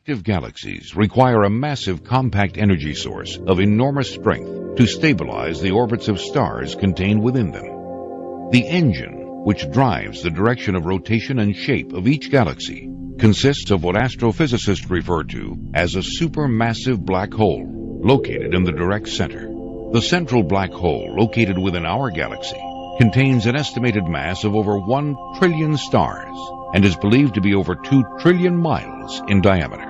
active galaxies require a massive compact energy source of enormous strength to stabilize the orbits of stars contained within them. The engine, which drives the direction of rotation and shape of each galaxy, consists of what astrophysicists refer to as a supermassive black hole located in the direct center. The central black hole, located within our galaxy, contains an estimated mass of over 1 trillion stars and is believed to be over 2 trillion miles in diameter.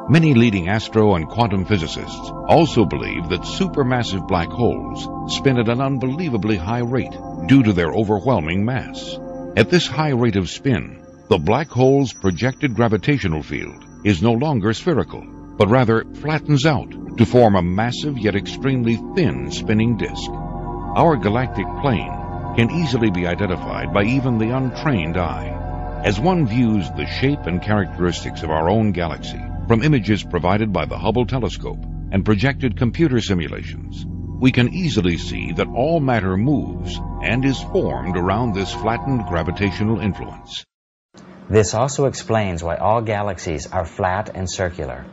Many leading astro and quantum physicists also believe that supermassive black holes spin at an unbelievably high rate due to their overwhelming mass. At this high rate of spin, the black hole's projected gravitational field is no longer spherical, but rather flattens out to form a massive yet extremely thin spinning disk. Our galactic plane can easily be identified by even the untrained eye. As one views the shape and characteristics of our own galaxy from images provided by the Hubble telescope and projected computer simulations, we can easily see that all matter moves and is formed around this flattened gravitational influence. This also explains why all galaxies are flat and circular.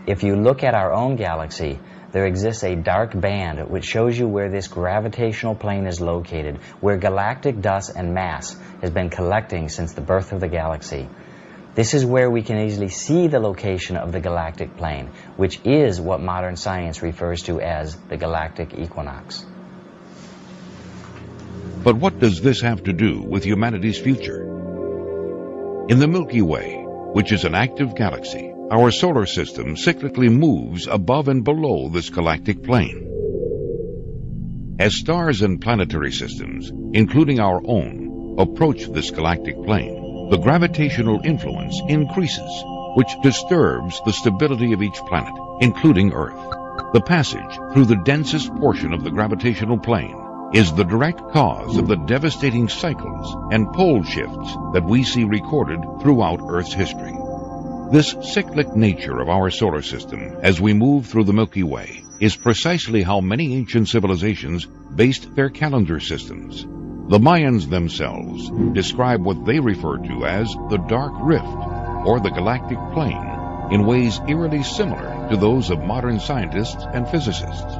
If you look at our own galaxy, there exists a dark band which shows you where this gravitational plane is located, where galactic dust and mass has been collecting since the birth of the galaxy. This is where we can easily see the location of the galactic plane, which is what modern science refers to as the galactic equinox. But what does this have to do with humanity's future? In the Milky Way, which is an active galaxy, our solar system cyclically moves above and below this galactic plane. As stars and planetary systems, including our own, approach this galactic plane, the gravitational influence increases, which disturbs the stability of each planet, including Earth. The passage through the densest portion of the gravitational plane is the direct cause of the devastating cycles and pole shifts that we see recorded throughout Earth's history. This cyclic nature of our solar system as we move through the Milky Way is precisely how many ancient civilizations based their calendar systems. The Mayans themselves describe what they refer to as the Dark Rift, or the galactic plane, in ways eerily similar to those of modern scientists and physicists.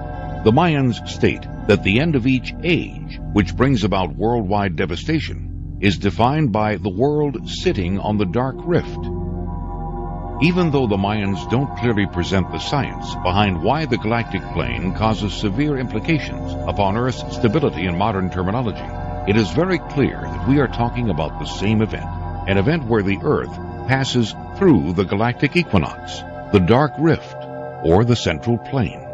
The Mayans state that the end of each age, which brings about worldwide devastation, is defined by the world sitting on the Dark Rift. Even though the Mayans don't clearly present the science behind why the galactic plane causes severe implications upon Earth's stability in modern terminology, it is very clear that we are talking about the same event, an event where the Earth passes through the galactic equinox, the Dark Rift, or the central plane.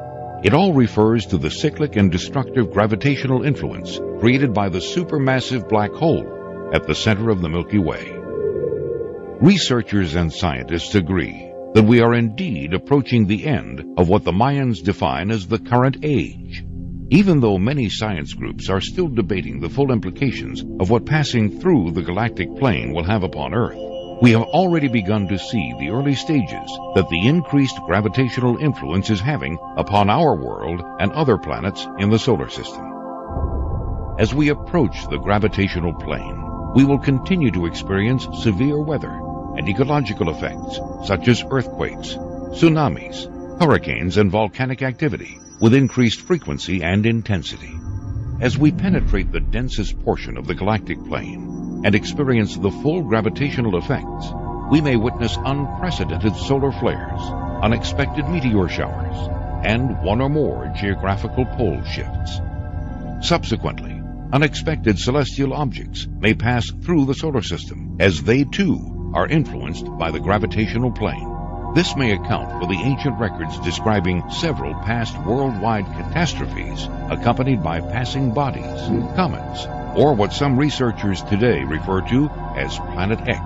It all refers to the cyclic and destructive gravitational influence created by the supermassive black hole at the center of the Milky Way. Researchers and scientists agree that we are indeed approaching the end of what the Mayans define as the current age. Even though many science groups are still debating the full implications of what passing through the galactic plane will have upon Earth, we have already begun to see the early stages that the increased gravitational influence is having upon our world and other planets in the solar system. As we approach the gravitational plane, we will continue to experience severe weather and ecological effects such as earthquakes, tsunamis, hurricanes, and volcanic activity with increased frequency and intensity. As we penetrate the densest portion of the galactic plane and experience the full gravitational effects, we may witness unprecedented solar flares, unexpected meteor showers, and one or more geographical pole shifts. Subsequently, unexpected celestial objects may pass through the solar system, as they too are influenced by the gravitational plane. This may account for the ancient records describing several past worldwide catastrophes accompanied by passing bodies, comets, or what some researchers today refer to as Planet X.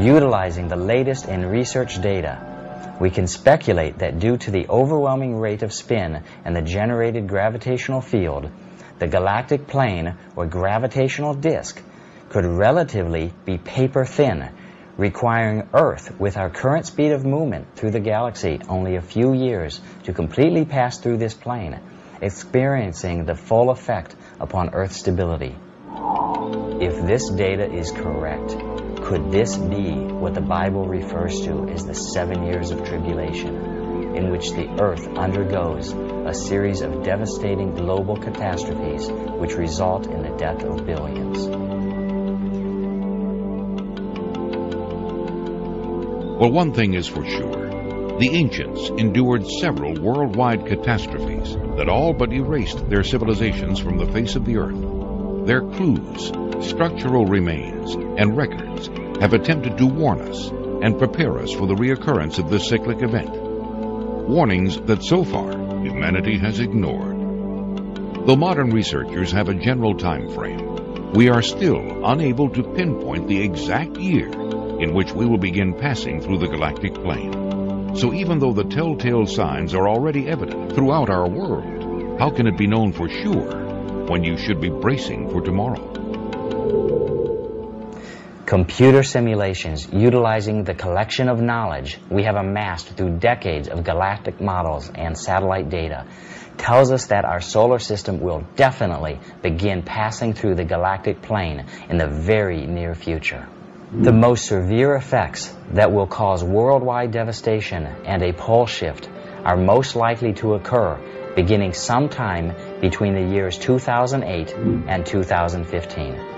Utilizing the latest in research data, we can speculate that due to the overwhelming rate of spin and the generated gravitational field, the galactic plane or gravitational disk could relatively be paper thin, requiring Earth, with our current speed of movement through the galaxy, only a few years to completely pass through this plane, experiencing the full effect upon Earth's stability. If this data is correct, Could this be what the Bible refers to as the 7 years of tribulation, in which the earth undergoes a series of devastating global catastrophes which result in the death of billions? Well, one thing is for sure. The ancients endured several worldwide catastrophes that all but erased their civilizations from the face of the earth. Their clues, structural remains, and records have attempted to warn us and prepare us for the reoccurrence of this cyclic event. Warnings that so far humanity has ignored. Though modern researchers have a general time frame, we are still unable to pinpoint the exact year in which we will begin passing through the galactic plane. So even though the telltale signs are already evident throughout our world, how can it be known for sure when you should be bracing for tomorrow? Computer simulations utilizing the collection of knowledge we have amassed through decades of galactic models and satellite data tells us that our solar system will definitely begin passing through the galactic plane in the very near future. The most severe effects that will cause worldwide devastation and a pole shift are most likely to occur beginning sometime between the years 2008 and 2015.